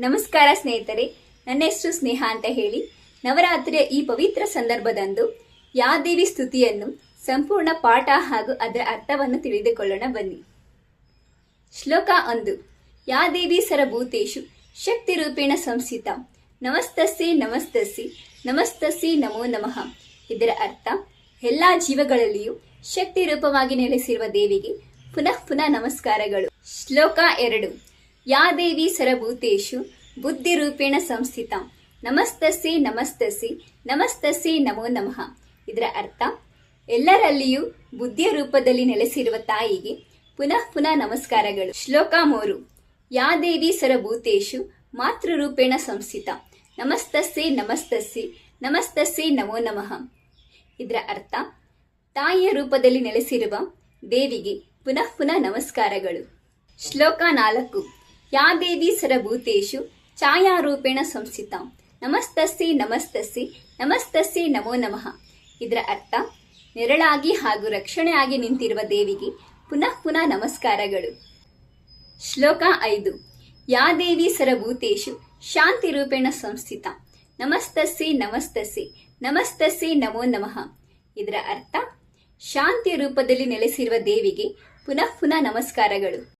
ನಮಸ್ಕಾರ ಸ್ನೇಹಿತರೆ, ನನ್ನ ಹೆಸರು ಸ್ನೇಹ ಅಂತ ಹೇಳಿ. ನವರಾತ್ರಿಯ ಈ ಪವಿತ್ರ ಸಂದರ್ಭದಂದು ಯಾದೇವಿ ಸ್ತುತಿಯನ್ನು ಸಂಪೂರ್ಣ ಪಾಠ ಹಾಗೂ ಅದರ ಅರ್ಥವನ್ನು ತಿಳಿದುಕೊಳ್ಳೋಣ ಬನ್ನಿ. ಶ್ಲೋಕ 1. ಯಾದೇವಿ ಸರ್ವಭೂತೇಷು ಶಕ್ತಿ ರೂಪೇಣ ಸಂಸ್ಥಿತ ನಮಸ್ತಸ್ಸೆ ನಮಸ್ತಸ್ಸೆ ನಮಸ್ತಸ್ಸೆ ನಮೋ ನಮಃ. ಇದರ ಅರ್ಥ, ಎಲ್ಲಾ ಜೀವಗಳಲ್ಲಿಯೂ ಶಕ್ತಿ ರೂಪವಾಗಿ ನೆಲೆಸಿರುವ ದೇವಿಗೆ ಪುನಃ ಪುನಃ ನಮಸ್ಕಾರಗಳು. ಶ್ಲೋಕ 2. ಯಾದೇವಿ ಸರ್ವಭೂತೇಷು ಬುದ್ಧಿ ರೂಪೇಣ ಸಂಸ್ಥಿತ ನಮಸ್ತಸ್ಸೆ ನಮಸ್ತಸ್ಸೆ ನಮಸ್ತಸ್ಸೆ ನಮೋ ನಮಃ. ಇದರ ಅರ್ಥ, ಎಲ್ಲರಲ್ಲಿಯೂ ಬುದ್ಧಿಯ ರೂಪದಲ್ಲಿ ನೆಲೆಸಿರುವ ತಾಯಿಗೆ ಪುನಃ ಪುನಃ ನಮಸ್ಕಾರಗಳು. ಶ್ಲೋಕ 3. ಯಾದೇವಿ ಸರ್ವಭೂತೇಷು ಮಾತೃರೂಪೇಣ ಸಂಸ್ಥಿತ ನಮಸ್ತಸ್ಸೆ ನಮಸ್ತಸ್ಸೆ ನಮಸ್ತಸ್ಸೆ ನಮೋ ನಮಃ. ಇದರ ಅರ್ಥ, ತಾಯಿಯ ರೂಪದಲ್ಲಿ ನೆಲೆಸಿರುವ ದೇವಿಗೆ ಪುನಃ ಪುನಃ ನಮಸ್ಕಾರಗಳು. ಶ್ಲೋಕ 4. ಯಾದೇವಿ ಸರ್ವಭೂತೇಷು ಛಾಯಾರೂಪೇಣ ಸಂಸ್ಥಿತ ನಮಸ್ತಸ್ಸೆ ನಮಸ್ತಸ್ಸೆ ನಮಸ್ತಸ್ಸೆ ನಮೋ ನಮಃ. ಇದರ ಅರ್ಥ, ನೆರಳಾಗಿ ಹಾಗೂ ರಕ್ಷಣೆಯಾಗಿ ನಿಂತಿರುವ ದೇವಿಗೆ ಪುನಃ ಪುನಃ ನಮಸ್ಕಾರಗಳು. ಶ್ಲೋಕ 5. ಯಾದೇವಿ ಸರ್ವಭೂತೇಷು ಶಾಂತಿ ರೂಪೇಣ ಸಂಸ್ಥಿತ ನಮಸ್ತಸ್ಸೆ ನಮಸ್ತಸ್ಸೆ ನಮಸ್ತಸ್ಸೆ ನಮೋ ನಮಃ. ಇದರ ಅರ್ಥ, ಶಾಂತಿಯ ರೂಪದಲ್ಲಿ ನೆಲೆಸಿರುವ ದೇವಿಗೆ ಪುನಃ ಪುನಃ ನಮಸ್ಕಾರಗಳು.